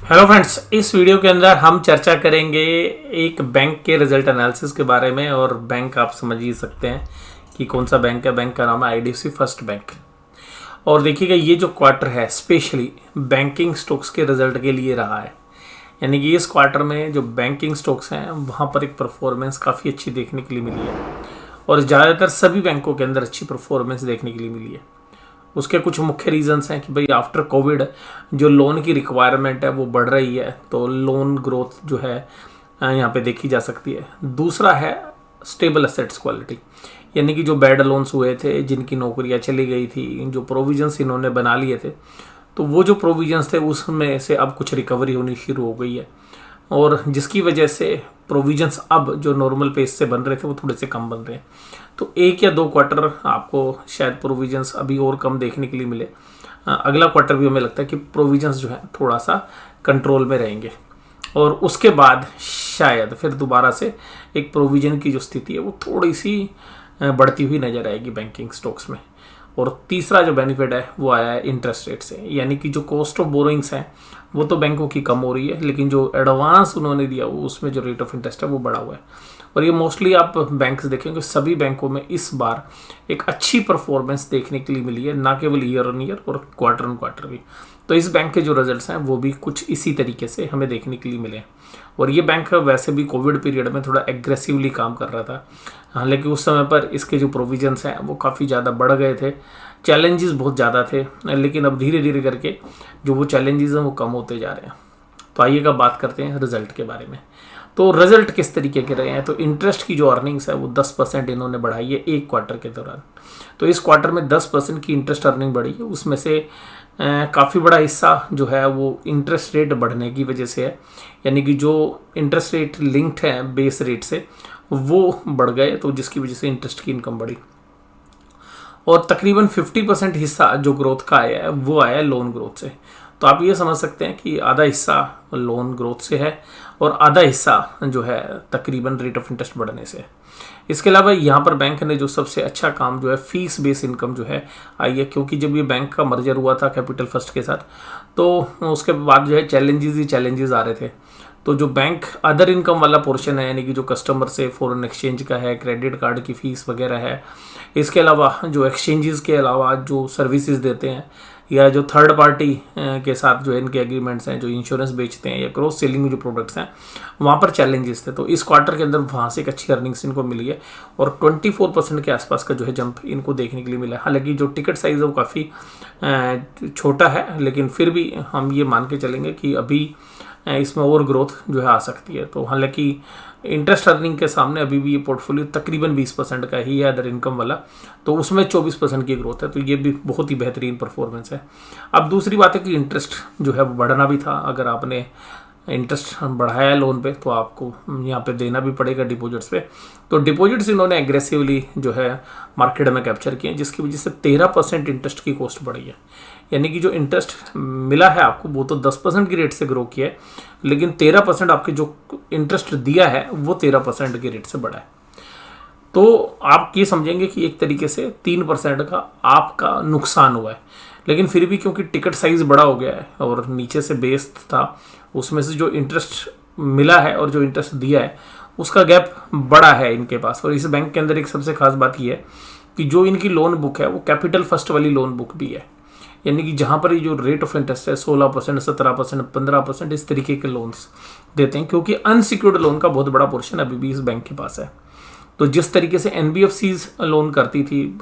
Hello friends, इस video के अंदर हम चर्चा करेंगे एक बैंक के रिजल्ट एनालिसिस के बारे में। और बैंक आप समझ ही सकते हैं कि कौन सा बैंक है। बैंक का नाम है आईडीएफसी फर्स्ट बैंक। और देखिएगा, ये जो क्वार्टर है स्पेशली बैंकिंग स्टॉक्स के रिजल्ट के लिए रहा है। यानी कि इस क्वार्टर में जो बैंकिंग स्टॉक्स हैं वहाँ पर एक परफॉर्मेंस काफ़ी अच्छी देखने के लिए मिली है। और ज़्यादातर सभी बैंकों के अंदर अच्छी परफॉर्मेंस देखने के लिए मिली है। उसके कुछ मुख्य रीजंस हैं कि भाई आफ्टर कोविड जो लोन की रिक्वायरमेंट है वो बढ़ रही है, तो लोन ग्रोथ जो है यहाँ पे देखी जा सकती है। दूसरा है स्टेबल एसेट्स क्वालिटी, यानी कि जो बैड लोन्स हुए थे, जिनकी नौकरियाँ चली गई थी, जो प्रोविजंस इन्होंने बना लिए थे, तो वो जो प्रोविजंस थे उसमें से अब कुछ रिकवरी होनी शुरू हो गई है। और जिसकी वजह से प्रोविजंस अब जो नॉर्मल पेस से बन रहे थे वो थोड़े से कम बन रहे हैं। तो एक या दो क्वार्टर आपको शायद प्रोविजंस अभी और कम देखने के लिए मिले। अगला क्वार्टर भी हमें लगता है कि प्रोविजंस जो है थोड़ा सा कंट्रोल में रहेंगे और उसके बाद शायद फिर दोबारा से एक प्रोविजन की जो स्थिति है वो थोड़ी सी बढ़ती हुई नजर आएगी बैंकिंग स्टॉक्स में। और तीसरा जो बेनिफिट है वो आया है इंटरेस्ट रेट से, यानी कि जो कॉस्ट ऑफ बोरोइंग्स है वो तो बैंकों की कम हो रही है, लेकिन जो एडवांस उन्होंने दिया वो उसमें जो रेट ऑफ इंटरेस्ट है वो बढ़ा हुआ है। और ये मोस्टली आप बैंक्स देखेंगे, सभी बैंकों में इस बार एक अच्छी परफॉर्मेंस देखने के लिए मिली है, ना केवल ईयर ऑन ईयर और क्वार्टर ऑन क्वार्टर भी। तो इस बैंक के जो रिजल्ट्स हैं वो भी कुछ इसी तरीके से हमें देखने के लिए मिले हैं। और ये बैंक वैसे भी कोविड पीरियड में थोड़ा एग्रेसिवली काम कर रहा था, हालांकि उस समय पर इसके जो प्रोविजंस हैं वो काफ़ी ज़्यादा बढ़ गए थे, चैलेंजेस बहुत ज़्यादा थे, लेकिन अब धीरे धीरे करके जो वो चैलेंजेस हैं वो कम होते जा रहे हैं। तो आइए का बात करते हैं रिजल्ट के बारे में। तो रिजल्ट किस तरीके के रहे हैं, तो इंटरेस्ट की जो अर्निंग्स है वो 10% इन्होंने बढ़ाई है एक क्वार्टर के दौरान। तो इस क्वार्टर में 10% की इंटरेस्ट अर्निंग बढ़ी है, उसमें से काफ़ी बड़ा हिस्सा जो है वो इंटरेस्ट रेट बढ़ने की वजह से है, यानी कि जो इंटरेस्ट रेट लिंक्ड है बेस रेट से वो बढ़ गए, तो जिसकी वजह से इंटरेस्ट की इनकम बढ़ी। और तकरीबन 50% हिस्सा जो ग्रोथ का आया है वो आया है लोन ग्रोथ से। तो आप ये समझ सकते हैं कि आधा हिस्सा लोन ग्रोथ से है और आधा हिस्सा जो है तकरीबन रेट ऑफ इंटरेस्ट बढ़ने से है। इसके अलावा यहाँ पर बैंक ने जो सबसे अच्छा काम जो है फीस बेस इनकम जो है आई है, क्योंकि जब ये बैंक का मर्जर हुआ था कैपिटल फर्स्ट के साथ तो उसके बाद जो है चैलेंजेस ही चैलेंजेस आ रहे थे। तो जो बैंक अदर इनकम वाला पोर्शन है, यानी कि जो कस्टमर से फॉरेन एक्सचेंज का है, क्रेडिट कार्ड की फ़ीस वगैरह है, इसके अलावा जो एक्सचेंजेस के अलावा जो सर्विसेज देते हैं या जो थर्ड पार्टी के साथ जो इनके एग्रीमेंट्स हैं, जो इंश्योरेंस बेचते हैं या क्रॉस सेलिंग में जो प्रोडक्ट्स हैं, वहाँ पर चैलेंजेस थे। तो इस क्वार्टर के अंदर वहाँ से एक अच्छी अर्निंग्स इनको मिली है और 24% के आसपास का जो है जंप इनको देखने के लिए मिला है। हालांकि जो टिकट साइज़ है वो काफ़ी छोटा है, लेकिन फिर भी हम ये मान के चलेंगे कि अभी इसमें और ग्रोथ जो है आ सकती है। तो हालांकि इंटरेस्ट अर्निंग के सामने अभी भी ये पोर्टफोलियो तकरीबन 20% का ही है अदर इनकम वाला, तो उसमें 24% की ग्रोथ है, तो ये भी बहुत ही बेहतरीन परफॉर्मेंस है। अब दूसरी बात है कि इंटरेस्ट जो है वो बढ़ना भी था। अगर आपने इंटरेस्ट बढ़ाया है लोन पे तो आपको यहाँ पे देना भी पड़ेगा डिपॉजिट्स पे। तो डिपॉजिट्स इन्होंने एग्रेसिवली जो है मार्केट में कैप्चर किए, जिसकी वजह से 13% इंटरेस्ट की कॉस्ट बढ़ी है। यानी कि जो इंटरेस्ट मिला है आपको वो तो 10% की रेट से ग्रो किया है, लेकिन 13% आपके जो इंटरेस्ट दिया है वो 13% की रेट से बढ़ा है। तो आप ये समझेंगे कि एक तरीके से 3% का आपका नुकसान हुआ है, लेकिन फिर भी क्योंकि टिकट साइज़ बड़ा हो गया है और नीचे से बेस था, उसमें से जो इंटरेस्ट मिला है और जो इंटरेस्ट दिया है उसका गैप बड़ा है इनके पास। और इस बैंक के अंदर एक सबसे खास बात यह है कि जो इनकी लोन बुक है वो कैपिटल फर्स्ट वाली लोन बुक भी है, यानी कि जहाँ पर ये जो रेट ऑफ इंटरेस्ट है 16%, 17%, 15% इस तरीके के लोन्स देते हैं, क्योंकि अनसिक्योर्ड लोन का बहुत बड़ा पोर्शन अभी भी इस बैंक के पास है। तो जिस तरीके से NBFCs लोन करती थी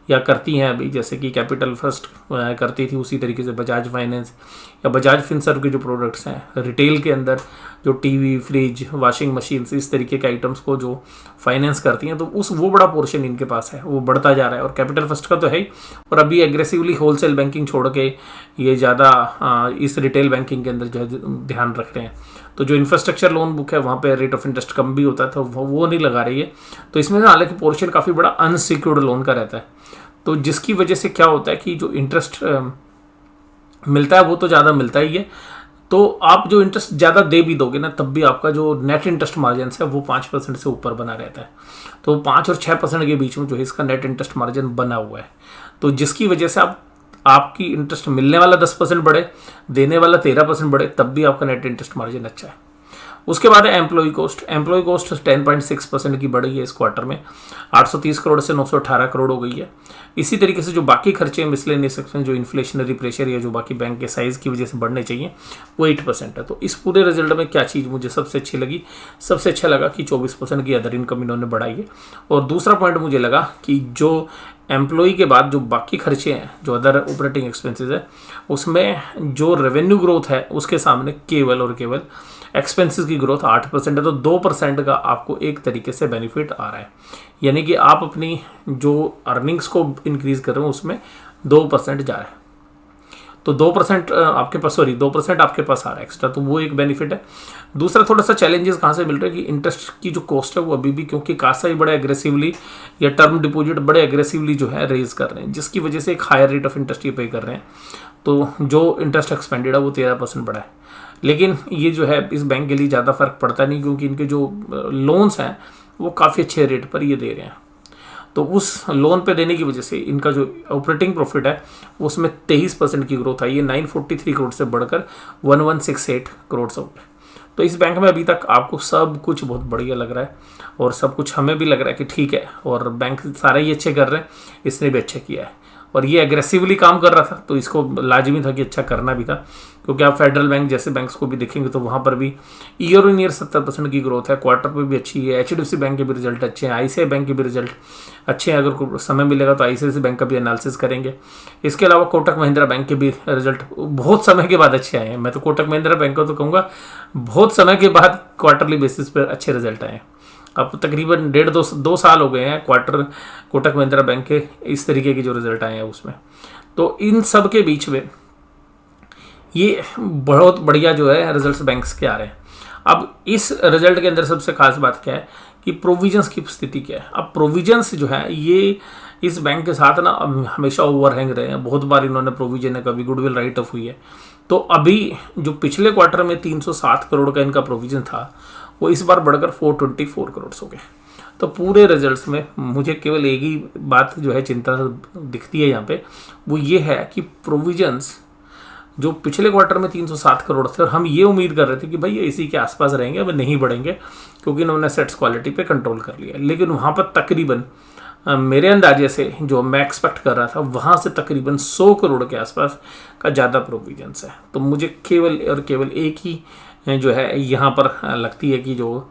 या करती हैं अभी, जैसे कि कैपिटल फर्स्ट करती थी, उसी तरीके से बजाज फाइनेंस या बजाज फिनसर्व के जो प्रोडक्ट्स हैं रिटेल के अंदर, जो टीवी, फ्रिज, वॉशिंग मशीन इस तरीके के आइटम्स को जो फाइनेंस करती हैं, तो वो बड़ा पोर्शन इनके पास है, वो बढ़ता जा रहा है। और कैपिटल फर्स्ट का तो है ही, और अभी एग्रेसिवली होलसेल बैंकिंग छोड़ के ये ज़्यादा इस रिटेल बैंकिंग के अंदर जो है ध्यान रख रहे हैं। तो जो इंफ्रास्ट्रक्चर लोन बुक है वहाँ पे रेट ऑफ इंटरेस्ट कम भी होता था, वो नहीं लगा रही है। तो इसमें हालांकि पोर्शन काफ़ी बड़ा अनसिक्योर्ड लोन का रहता है, तो जिसकी वजह से क्या होता है कि जो इंटरेस्ट मिलता है वो तो ज़्यादा मिलता ही है। तो आप जो इंटरेस्ट ज़्यादा दे भी दोगे ना, तब भी आपका जो नेट इंटरेस्ट मार्जिन है वो 5% से ऊपर बना रहता है। तो 5 और 6% के बीच में जो है इसका नेट इंटरेस्ट मार्जिन बना हुआ है, तो जिसकी वजह से आप आपकी इंटरेस्ट मिलने वाला 10% बढ़े, देने वाला 13% बढ़े, तब भी आपका नेट इंटरेस्ट मार्जिन अच्छा है। उसके बाद है एम्प्लॉय कोस्ट। एम्प्लॉय कोस्ट 10.6% की बढ़ी है इस क्वार्टर में, 830 करोड़ से 918 करोड़ हो गई है। इसी तरीके से जो बाकी खर्चे मिसलेनियस एक्सपेंस, जो इन्फ्लेशनरी प्रेशर या जो बाकी बैंक के साइज की वजह से बढ़ने चाहिए, वो 8% है। तो इस पूरे रिजल्ट में क्या चीज़ मुझे सबसे अच्छी लगी? सबसे अच्छा लगा कि 24% की अदर इनकम इन्होंने बढ़ाई है। और दूसरा पॉइंट मुझे लगा कि जो एम्प्लॉई के बाद जो बाकी खर्चे हैं, जो अदर ऑपरेटिंग एक्सपेंसेस है, उसमें जो रेवेन्यू ग्रोथ है उसके सामने केवल और केवल एक्सपेंसेस की ग्रोथ 8% है। तो 2% का आपको एक तरीके से बेनिफिट आ रहा है, यानी कि आप अपनी जो अर्निंग्स को इंक्रीज कर रहे हो उसमें 2% जा रहा है। तो 2% आपके पास, 2% आपके पास आ रहा है एक्स्ट्रा, तो वो एक बेनिफिट है। दूसरा थोड़ा सा चैलेंजेस कहाँ से मिल रहे हैं कि इंटरेस्ट की जो कॉस्ट है वो अभी भी, क्योंकि कासा ही बड़े एग्रेसिवली या टर्म डिपॉजिट बड़े एग्रेसिवली जो है रेज कर रहे हैं, जिसकी वजह से एक हायर रेट ऑफ इंटरेस्ट ये पे कर रहे हैं। तो जो इंटरेस्ट एक्सपेंडेड है वो 13% बढ़ा है। लेकिन ये जो है इस बैंक के लिए ज़्यादा फर्क पड़ता नहीं, क्योंकि इनके जो लोन्स हैं वो काफ़ी अच्छे रेट पर ये दे रहे हैं। तो उस लोन पे देने की वजह से इनका जो ऑपरेटिंग प्रॉफिट है उसमें 23% की ग्रोथ आई है, 943 करोड़ से बढ़कर 1168 करोड़ हो गए। तो इस बैंक में अभी तक आपको सब कुछ बहुत बढ़िया लग रहा है, और सब कुछ हमें भी लग रहा है कि ठीक है, और बैंक सारे ही अच्छे कर रहे हैं, इसने भी अच्छा किया है। और ये एग्रेसिवली काम कर रहा था, तो इसको लाजमी था कि अच्छा करना भी था, क्योंकि आप फेडरल बैंक जैसे बैंक्स को भी देखेंगे तो वहाँ पर भी ईयर ऑन ईयर 70% की ग्रोथ है, क्वार्टर पे भी अच्छी है। HDFC बैंक के भी रिजल्ट अच्छे हैं, ICICI बैंक के भी रिजल्ट अच्छे हैं। अगर समय मिलेगा तो ICICI बैंक का भी एनालिसिस करेंगे। इसके अलावा कोटक महिंद्रा बैंक के भी रिजल्ट बहुत समय के बाद अच्छे आए हैं। मैं तो कोटक महिंद्रा बैंक को तो कहूँगा बहुत समय के बाद क्वार्टरली बेसिस पर अच्छे रिजल्ट आए हैं। अब तकरीबन 1.5-2 साल हो गए हैं कोटक महिंद्रा बैंक के इस तरीके के जो रिजल्ट आए हैं उसमें। तो इन सब के बीच में ये बहुत बढ़िया जो है रिजल्ट्स बैंक्स के आ रहे हैं। अब इस रिजल्ट के अंदर सबसे खास बात क्या है कि प्रोविजंस की स्थिति क्या है। अब प्रोविजंस जो है ये इस बैंक के साथ ना हमेशा ओवरहैंग रहे हैं, बहुत बार इन्होंने प्रोविजन है, कभी गुडविल राइट ऑफ हुई है। तो अभी जो पिछले क्वार्टर में 307 करोड़ का इनका प्रोविजन था, वो इस बार बढ़कर 424 करोड़ हो गए। तो पूरे रिजल्ट्स में मुझे केवल एक ही बात जो है चिंता दिखती है यहाँ पे, वो ये है कि प्रोविजंस जो पिछले क्वार्टर में 307 करोड़ थे, और हम ये उम्मीद कर रहे थे कि भाई ये इसी के आसपास रहेंगे, अब नहीं बढ़ेंगे, क्योंकि इन्होंने सेट्स क्वालिटी पे कंट्रोल कर लिया। लेकिन वहाँ पर तकरीबन मेरे अंदाजे से जो मैं एक्सपेक्ट कर रहा था, वहाँ से तकरीबन 100 करोड़ के आसपास का ज़्यादा प्रोविजंस है। तो मुझे केवल और केवल एक ही जो है यहाँ पर लगती है कि जो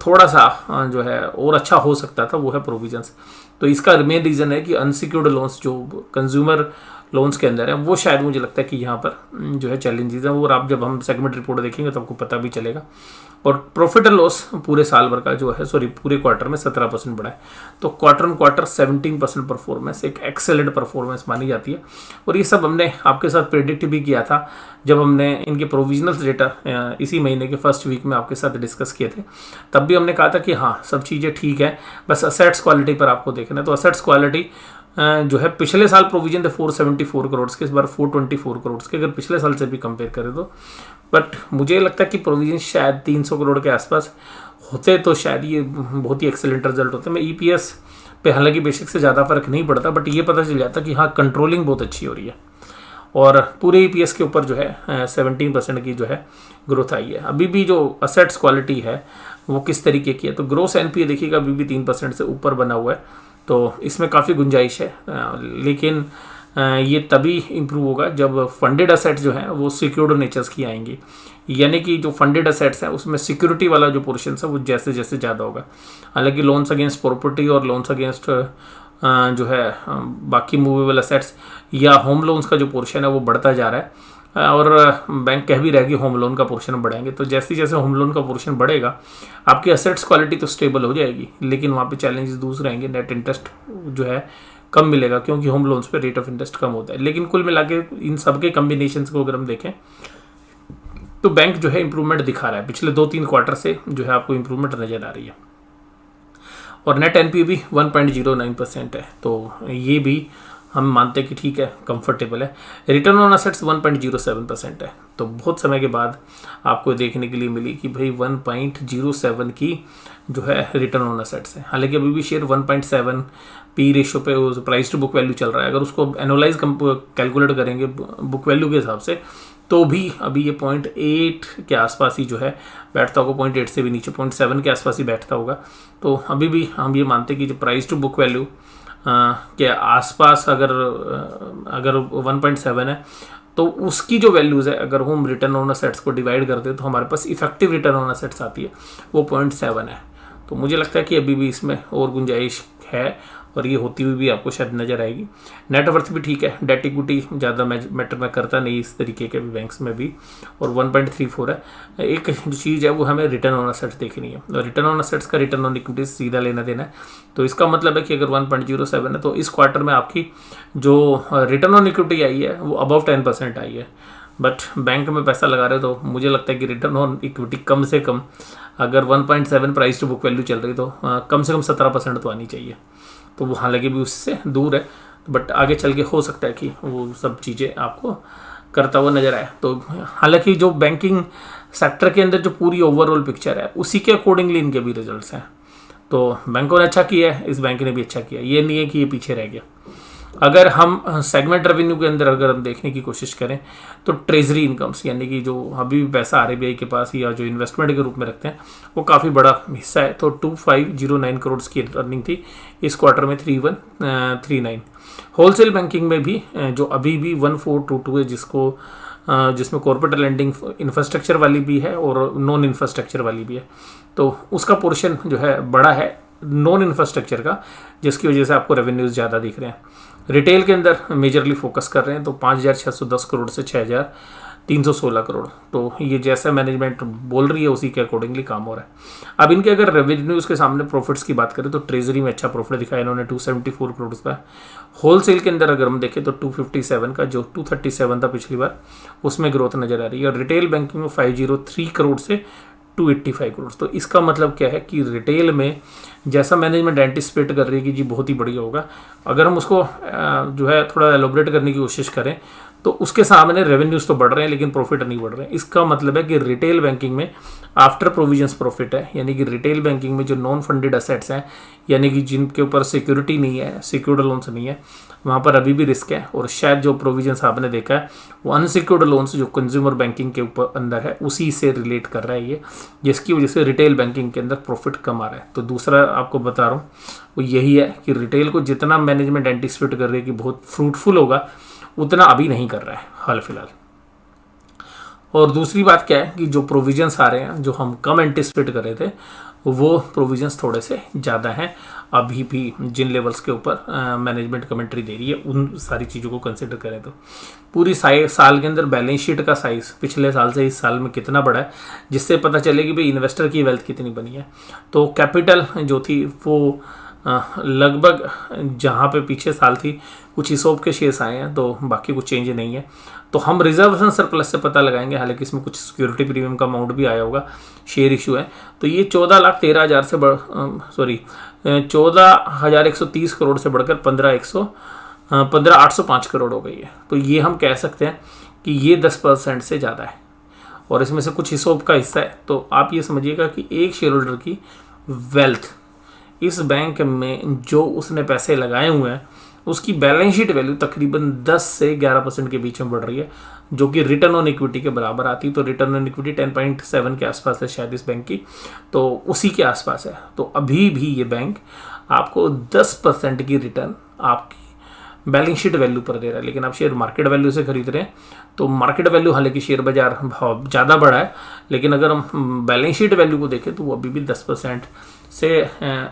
थोड़ा सा जो है और अच्छा हो सकता था वो है प्रोविजंस। तो इसका मेन रीज़न है कि अनसिक्योर्ड लोन्स जो कंज्यूमर लोन्स के अंदर है, वो शायद मुझे लगता है कि यहाँ पर जो है चैलेंजेस हैं। और आप जब हम सेगमेंट रिपोर्ट देखेंगे तो आपको पता भी चलेगा। और प्रॉफिट एंड लॉस पूरे साल भर का जो है पूरे क्वार्टर में 17% बढ़ा है। तो क्वार्टर ऑन क्वार्टर 17% परफॉर्मेंस एक एक्सेलेंट परफॉर्मेंस मानी जाती है। और ये सब हमने आपके साथ प्रेडिक्ट भी किया था जब हमने इनके प्रोविजनल डेटा इसी महीने के फर्स्ट वीक में आपके साथ डिस्कस किए थे। तब भी हमने कहा था कि हाँ सब चीज़ें ठीक है, बस असेट्स क्वालिटी पर आपको देखना है। तो असेट्स क्वालिटी जो है पिछले साल प्रोविजन थे 474 करोड़ के, इस बार 424 करोड़ के, अगर पिछले साल से भी कंपेयर करें तो। बट मुझे लगता है कि प्रोविजन शायद 300 करोड़ के आसपास होते तो शायद ये बहुत ही एक्सेलेंट रिजल्ट होते। मैं EPS पे हालांकि बेसिक से ज़्यादा फर्क नहीं पड़ता, बट ये पता चल जाता कि हाँ कंट्रोलिंग बहुत अच्छी हो रही है। और पूरे EPS के ऊपर जो है 17% की जो है ग्रोथ आई है। अभी भी जो असेट्स क्वालिटी है वो किस तरीके की है, तो ग्रोस NPA देखिएगा अभी भी 3% से ऊपर बना हुआ है। तो इसमें काफ़ी गुंजाइश है, लेकिन ये तभी इम्प्रूव होगा जब फंडेड असेट्स जो हैं वो सिक्योर्ड नेचर्स की आएंगी। यानी कि जो फंडेड असेट्स हैं उसमें सिक्योरिटी वाला जो पोर्शन है वो जैसे जैसे ज़्यादा होगा। हालांकि लोन्स अगेंस्ट प्रॉपर्टी और लोन्स अगेंस्ट जो है बाकी मूवेबल असेट्स या होम लोन्स का जो पोर्शन है वो बढ़ता जा रहा है। और बैंक कह भी रहा है कि होम लोन का पोर्शन बढ़ाएंगे। तो जैसे जैसे होम लोन का पोर्शन बढ़ेगा आपकी असेट्स क्वालिटी तो स्टेबल हो जाएगी, लेकिन वहाँ पे चैलेंजेस दूसरे आएंगे। नेट इंटरेस्ट जो है कम मिलेगा, क्योंकि होम लोन्स पे रेट ऑफ इंटरेस्ट कम होता है। लेकिन कुल मिला के इन सब के कम्बिनेशन को अगर हम देखें तो बैंक जो है इंप्रूवमेंट दिखा रहा है। पिछले 2-3 क्वार्टर से जो है आपको इंप्रूवमेंट नज़र आ रही है। और नेट NPA भी 1.09% है। तो ये भी हम मानते हैं कि ठीक है, कंफर्टेबल है। रिटर्न ऑन असेट्स 1.07% है। तो बहुत समय के बाद आपको देखने के लिए मिली कि भाई 1.07 की जो है रिटर्न ऑन असेट्स है। हालांकि अभी भी शेयर 1.7 पी रेशियो पे प्राइस टू बुक वैल्यू चल रहा है। अगर उसको एनुअलाइज कैलकुलेट करेंगे बुक वैल्यू के हिसाब से तो भी अभी ये 0.8 के आसपास ही जो है बैठता होगा, 0.8 से भी नीचे 0.7 के आसपास ही बैठता होगा। तो अभी भी हम ये मानते हैं कि जो प्राइस टू बुक वैल्यू के आसपास अगर 1.7 है तो उसकी जो वैल्यूज़ है, अगर हम रिटर्न ऑन असेट्स को डिवाइड करते हैं तो हमारे पास इफेक्टिव रिटर्न ऑन असेट्स आती है, वो 0.7 है। तो मुझे लगता है कि अभी भी इसमें और गुंजाइश है और ये होती हुई भी आपको शायद नज़र आएगी। नेट वर्थ भी ठीक है, डेट इक्विटी ज़्यादा मैटर में करता नहीं इस तरीके के बैंक्स में भी, और 1.34 है। एक जो चीज़ है वो हमें रिटर्न ऑन असेट्स देखनी है, और रिटर्न ऑन असेट्स का रिटर्न ऑन इक्विटी सीधा लेना देना है। तो इसका मतलब है कि अगर 1.07 है तो इस क्वार्टर में आपकी जो रिटर्न ऑन इक्विटी आई है वो अबव 10% आई है। बट बैंक में पैसा लगा रहे तो मुझे लगता है कि रिटर्न ऑन इक्विटी कम से कम, अगर 1.7 प्राइस टू बुक वैल्यू चल रही तो कम से कम 17% तो आनी चाहिए। तो वो हालांकि भी उससे दूर है, बट आगे चल के हो सकता है कि वो सब चीज़ें आपको करता हुआ नज़र आए। तो हालांकि जो बैंकिंग सेक्टर के अंदर जो पूरी ओवरऑल पिक्चर है उसी के अकॉर्डिंगली इनके भी रिजल्ट्स हैं। तो बैंकों ने अच्छा किया है, इस बैंक ने भी अच्छा किया, ये नहीं है कि ये पीछे रह गया। अगर हम सेगमेंट रेवेन्यू के अंदर अगर हम देखने की कोशिश करें तो ट्रेजरी इनकम्स, यानी कि जो अभी भी पैसा आरबीआई के पास या जो इन्वेस्टमेंट के रूप में रखते हैं, वो काफ़ी बड़ा हिस्सा है। तो 2509 करोड़ की अर्निंग थी इस क्वार्टर में, 3139। होलसेल बैंकिंग में भी जो अभी भी 1422 है, जिसमें कॉर्पोरेट लेंडिंग इंफ्रास्ट्रक्चर वाली भी है और नॉन इंफ्रास्ट्रक्चर वाली भी है। तो उसका पोर्शन जो है बड़ा है नॉन इंफ्रास्ट्रक्चर का, जिसकी वजह से आपको रेवेन्यूज़ ज़्यादा दिख रहे हैं। रिटेल के अंदर मेजरली फोकस कर रहे हैं, तो 5610 करोड़ से 6316 करोड़। तो ये जैसा मैनेजमेंट बोल रही है उसी के अकॉर्डिंगली काम हो रहा है। अब इनके अगर रेवेन्यूज़ के सामने प्रॉफिट्स की बात करें तो ट्रेजरी में अच्छा प्रॉफिट दिखाया इन्होंने, 274 करोड़ का। होलसेल के अंदर अगर हम देखें तो 257 का, जो 237 था पिछली बार, उसमें ग्रोथ नज़र आ रही है। और रिटेल बैंकिंग में 503 करोड़ से 285 करोड़। तो इसका मतलब क्या है कि रिटेल में जैसा मैनेजमेंट एंटिसिपेट कर रही है कि जी बहुत ही बढ़िया होगा, अगर हम उसको जो है थोड़ा एलोबरेट करने की कोशिश करें तो उसके सामने रेवेन्यूज़ तो बढ़ रहे हैं लेकिन प्रॉफिट नहीं बढ़ रहे हैं। इसका मतलब है कि रिटेल बैंकिंग में आफ्टर प्रोविजंस प्रॉफिट है, यानी कि रिटेल बैंकिंग में जो नॉन फंडेड असेट्स हैं, यानी कि जिनके ऊपर सिक्योरिटी नहीं है, सिक्योर्ड लोन्स नहीं है, वहाँ पर अभी भी रिस्क है। और शायद जो प्रोविजंस आपने देखा है वो अनसिक्योर्ड लोन्स जो कंज्यूमर बैंकिंग के ऊपर अंदर है उसी से रिलेट कर रहा है ये, जिसकी वजह से रिटेल बैंकिंग के अंदर प्रॉफिट कम आ रहा है। तो दूसरा आपको बता रहा हूँ वो यही है कि रिटेल को जितना मैनेजमेंट एंटिसिपेट कर रही है कि बहुत फ्रूटफुल होगा, उतना अभी नहीं कर रहा है हाल फिलहाल। और दूसरी बात क्या है कि जो प्रोविजंस आ रहे हैं, जो हम कम एंटिसिपेट कर रहे थे, वो प्रोविजंस थोड़े से ज़्यादा हैं अभी भी जिन लेवल्स के ऊपर मैनेजमेंट कमेंट्री दे रही है, उन सारी चीज़ों को कंसिडर करें तो पूरी साल के अंदर बैलेंस शीट का साइज़ पिछले साल से इस साल में कितना बड़ा है, जिससे पता चले कि भाई इन्वेस्टर की वेल्थ कितनी बनी है। तो कैपिटल जो थी वो लगभग जहाँ पे पीछे साल थी कुछ ईसोप के शेयर्स आए हैं, तो बाकी कुछ चेंज नहीं है। तो हम रिजर्वेशन सरप्लस से पता लगाएंगे, हालांकि इसमें कुछ सिक्योरिटी प्रीमियम का अमाउंट भी आया होगा, शेयर इशू है। तो ये 14,13,000 से 14,130 करोड़ से बढ़कर 15,805 करोड़ हो गई है। तो ये हम कह सकते हैं कि ये 10% से ज़्यादा है, और इसमें से कुछ हिस्सों का हिस्सा है। तो आप ये समझिएगा कि एक शेयर होल्डर की वेल्थ इस बैंक में जो उसने पैसे लगाए हुए हैं उसकी बैलेंस शीट वैल्यू तकरीबन 10 से 11% के बीच में बढ़ रही है, जो कि रिटर्न ऑन इक्विटी के बराबर आती है। तो रिटर्न ऑन इक्विटी 10.7 के आसपास है शायद इस बैंक की, तो उसी के आसपास है। तो अभी भी ये बैंक आपको 10% की रिटर्न आपकी बैलेंस शीट वैल्यू पर दे रहा है। लेकिन आप शेयर मार्केट वैल्यू से खरीद रहे हैं, तो मार्केट वैल्यू हालांकि शेयर बाजार भाव ज़्यादा बढ़ा है, लेकिन अगर हम बैलेंस शीट वैल्यू को देखें तो वो अभी भी 10% से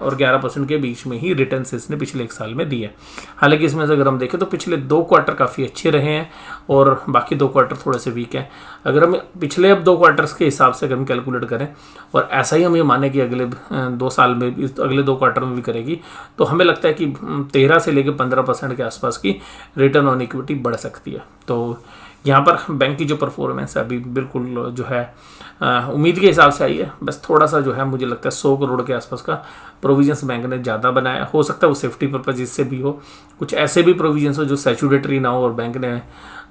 और 11% के बीच में ही रिटर्न इसने पिछले एक साल में दिए। हालांकि इसमें से अगर हम देखें तो पिछले 2 क्वार्टर काफ़ी अच्छे रहे हैं और बाकी 2 क्वार्टर थोड़े से वीक हैं। अगर हम पिछले अब 2 क्वार्टर्स के हिसाब से अगर हम कैलकुलेट करें और ऐसा ही हम ये माने कि अगले 2 साल में भी, अगले 2 क्वार्टर में भी करेगी, तो हमें लगता है कि 13 से लेकर 15% के आसपास की रिटर्न ऑन इक्विटी बढ़ सकती है। तो यहाँ पर बैंक की जो परफॉर्मेंस है अभी बिल्कुल जो है उम्मीद के हिसाब से आई है। बस थोड़ा सा जो है मुझे लगता है 100 करोड़ के आसपास का प्रोविजंस बैंक ने ज़्यादा बनाया, हो सकता है वो सेफ्टी पर्पज इससे भी हो, कुछ ऐसे भी प्रोविजंस हो जो सैचुरेटरी ना हो और बैंक ने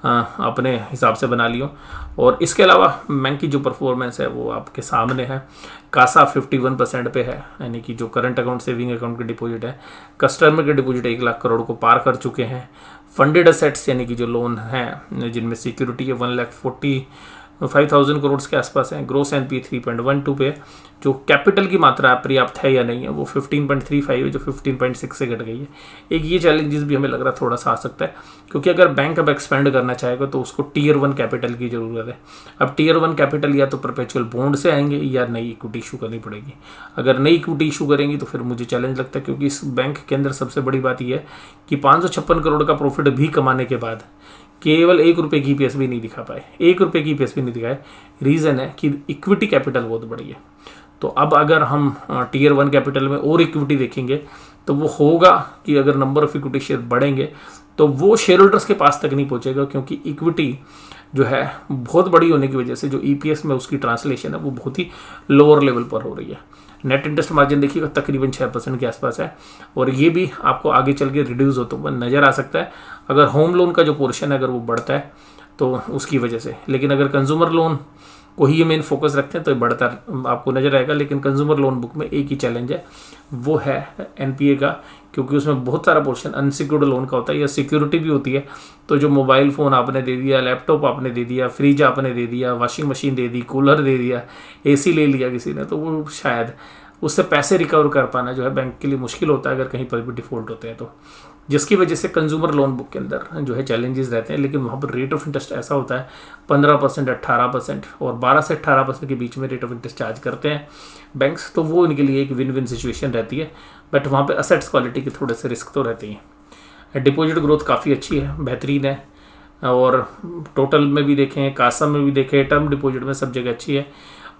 अपने हिसाब से बना लियो। और इसके अलावा बैंक की जो परफॉर्मेंस है वो आपके सामने है। कासा 51% पे है, यानी कि जो करंट अकाउंट सेविंग अकाउंट के डिपॉजिट है, कस्टमर के डिपॉजिट 1 लाख करोड़ को पार कर चुके हैं। फंडेड असेट्स यानी कि जो लोन हैं जिनमें सिक्योरिटी है 1,45,000 करोड़ के आसपास है। ग्रोस एनपीए 3.12 पे, जो कैपिटल की मात्रा पर्याप्त है या नहीं है वो 15.35 है, जो 15.6 से घट गई है। एक ये चैलेंजेस भी हमें लग रहा है थोड़ा सा आ सकता है, क्योंकि अगर बैंक अब एक्सपेंड करना चाहेगा तो उसको टीयर 1 कैपिटल की ज़रूरत है। अब टीयर 1 कैपिटल या तो परपेचुअल बॉन्ड से आएंगे या नई इक्विटी इशू करनी पड़ेगी। अगर नई इक्विटी इशू करेंगी तो फिर मुझे चैलेंज लगता है, क्योंकि इस बैंक के अंदर सबसे बड़ी बात यह है कि 556 करोड़ का प्रॉफिट भी कमाने के बाद केवल 1 रुपये की ईपीएस भी नहीं दिखा पाए, 1 रुपये की ईपीएस भी नहीं दिखाए। रीज़न है कि इक्विटी कैपिटल बहुत बड़ी है। तो अब अगर हम टीयर 1 कैपिटल में और इक्विटी देखेंगे तो वो होगा कि अगर नंबर ऑफ इक्विटी शेयर बढ़ेंगे तो वो शेयर होल्डर्स के पास तक नहीं पहुंचेगा, क्योंकि इक्विटी जो है बहुत बड़ी होने की वजह से जो ईपीएस में उसकी ट्रांसलेशन है वो बहुत ही लोअर लेवल पर हो रही है। नेट इंटरेस्ट मार्जिन देखिएगा तकरीबन 6% के आसपास है, और ये भी आपको आगे चल के रिड्यूस होता हुआ नज़र आ सकता है अगर होम लोन का जो पोर्शन है अगर वो बढ़ता है तो उसकी वजह से। लेकिन अगर कंज्यूमर लोन को ही ये मेन फोकस रखते हैं तो ये बढ़ता आपको नजर आएगा। लेकिन कंज्यूमर लोन बुक में एक ही चैलेंज है, वो है एनपीए का, क्योंकि उसमें बहुत सारा पोर्शन अनसिक्योर्ड लोन का होता है या सिक्योरिटी भी होती है। तो जो मोबाइल फ़ोन आपने दे दिया, लैपटॉप आपने दे दिया, फ्रिज आपने दे दिया, वॉशिंग मशीन दे दी, कूलर दे दिया, एसी ले लिया किसी ने, तो वो शायद उससे पैसे रिकवर कर पाना जो है बैंक के लिए मुश्किल होता है अगर कहीं पर भी डिफ़ॉल्ट होते हैं तो, जिसकी वजह से कंज्यूमर लोन बुक के अंदर जो है चैलेंजेस रहते हैं। लेकिन वहाँ पर रेट ऑफ इंटरेस्ट ऐसा होता है 15%, 18% और 12 से 18% के बीच में रेट ऑफ इंटरेस्ट चार्ज करते हैं बैंक्स, तो वो इनके लिए एक विन विन सिचुएशन रहती है। बट वहाँ पे असेट्स क्वालिटी के थोड़े से रिस्क तो रहते हैं। डिपॉजिट ग्रोथ काफ़ी अच्छी है, बेहतरीन है, और टोटल में भी देखें, कासा में भी देखें, टर्म डिपॉजिट में सब जगह अच्छी है।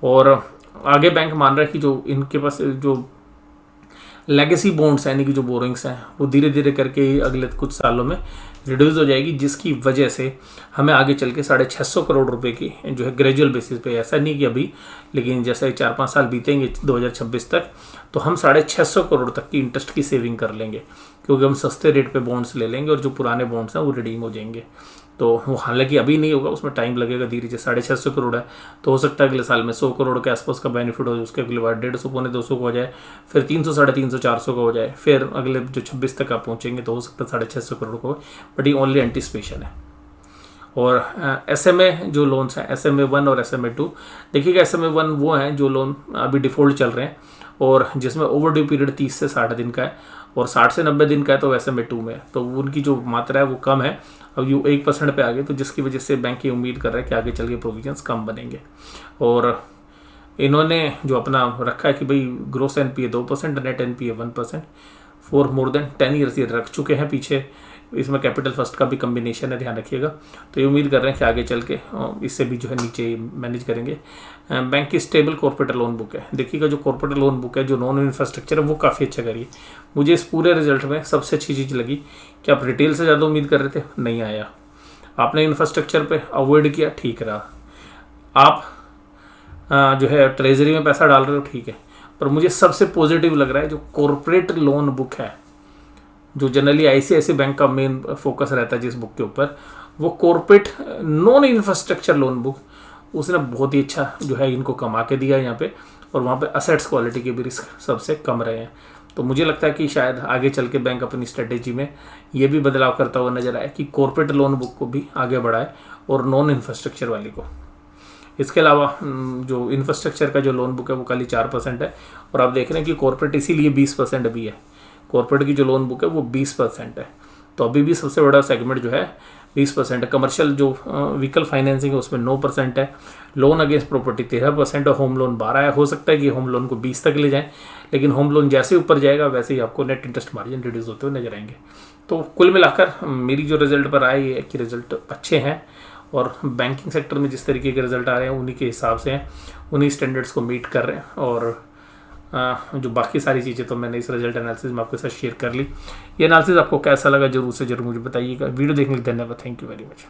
और आगे बैंक मान रहा है कि जो इनके पास जो लेगेसी बॉन्ड्स यानी कि जो बोरिंग्स हैं वो धीरे धीरे करके अगले कुछ सालों में रिड्यूस हो जाएगी, जिसकी वजह से हमें आगे चल के 650 करोड़ रुपए की जो है ग्रेजुअल बेसिस पे, ऐसा नहीं कि अभी, लेकिन जैसे 4-5 साल बीतेंगे 2026 तक तो हम 650 करोड़ तक की इंटरेस्ट की सेविंग कर लेंगे, क्योंकि हम सस्ते रेट पे बॉन्ड्स ले लेंगे और जो पुराने बॉन्ड्स हैं वो रिडीम हो जाएंगे। तो वो हालांकि अभी नहीं होगा, उसमें टाइम लगेगा धीरे धीरे। 650 करोड़ है तो हो सकता है अगले साल में 100 करोड़ के आसपास का बेनिफिट हो जाए, उसके अगले बार 150, 200 का हो जाए, फिर 300, 350, 400 का हो जाए, फिर अगले जो 26 तक आप पहुंचेंगे तो हो सकता है 650 करोड़ का हो। बट ये ओनली एंटिसिपेशन है। और SMA जो लोन्स हैं, SMA 1 और SMA 2, देखिएगा SMA 1 वो हैं जो लोन अभी डिफ़ॉल्ट चल रहे हैं और जिसमें ओवर ड्यू पीरियड 30 से 60 दिन का है, और 60 से 90 दिन का है तो SMA 2 में तो उनकी जो मात्रा है वो कम है, अब यू 1% पे आ गए, तो जिसकी वजह से बैंक ये उम्मीद कर रहा है कि आगे चल के प्रोविजंस कम बनेंगे। और इन्होंने जो अपना रखा है कि भाई gross NPA 2%, net NPA 1% for more than 10 years ये रख चुके हैं पीछे। इसमें कैपिटल फर्स्ट का भी कम्बिनेशन है, ध्यान रखिएगा। तो ये उम्मीद कर रहे हैं कि आगे चल के इससे भी जो है नीचे मैनेज करेंगे। बैंक की स्टेबल कॉर्पोरेट लोन बुक है, देखिएगा जो कॉर्पोरेट लोन बुक है, जो नॉन इंफ्रास्ट्रक्चर है वो काफ़ी अच्छा करिए। मुझे इस पूरे रिजल्ट में सबसे अच्छी चीज़ लगी कि आप रिटेल से ज़्यादा उम्मीद कर रहे थे, नहीं आया। आपने इंफ्रास्ट्रक्चर पे अवॉइड किया, ठीक रहा। आप जो है ट्रेजरी में पैसा डाल रहे हो, ठीक है। पर मुझे सबसे पॉजिटिव लग रहा है जो कॉर्पोरेट लोन बुक है, जो जनरली ICICI बैंक का मेन फोकस रहता है जिस बुक के ऊपर, वो corporate non infrastructure loan book, उसने बहुत ही अच्छा जो है इनको कमा के दिया यहाँ पे। और वहाँ पे असेट्स क्वालिटी के भी रिस्क सबसे कम रहे हैं। तो मुझे लगता है कि शायद आगे चल के बैंक अपनी स्ट्रेटेजी में ये भी बदलाव करता हुआ नजर आए कि कॉर्पोरेट लोन बुक को भी आगे बढ़ाए और नॉन इंफ्रास्ट्रक्चर वाली को। इसके अलावा जो इंफ्रास्ट्रक्चर का जो लोन बुक है वो खाली 4% है, और आप देख रहे हैं कि कॉर्पोरेट इसीलिए 20% भी है। कॉर्पोरेट की जो लोन बुक है वो 20% है, तो अभी भी सबसे बड़ा सेगमेंट जो है 20% है। कमर्शियल जो व्हीकल फाइनेंसिंग है उसमें 9% है, लोन अगेंस्ट प्रॉपर्टी 13% और होम लोन 12 है। हो सकता है कि होम लोन को 20 तक ले जाएं, लेकिन होम लोन जैसे ऊपर जाएगा वैसे ही आपको नेट इंटरेस्ट मार्जिन रिड्यूस होते हुए नजर आएंगे। तो कुल मिलाकर मेरी जो रिजल्ट पर आए है कि रिजल्ट अच्छे हैं, और बैंकिंग सेक्टर में जिस तरीके के रिजल्ट आ रहे हैं उन्हीं के हिसाब से हैं, उन्हीं स्टैंडर्ड्स को मीट कर रहे हैं। और जो बाकी सारी चीज़ें तो मैंने इस रिजल्ट एनालिसिस में आपके साथ शेयर कर ली। ये एनालिसिस आपको कैसा लगा जरूर से जरूर मुझे बताइएगा। वीडियो देखने के लिए धन्यवाद, थैंक यू वेरी मच।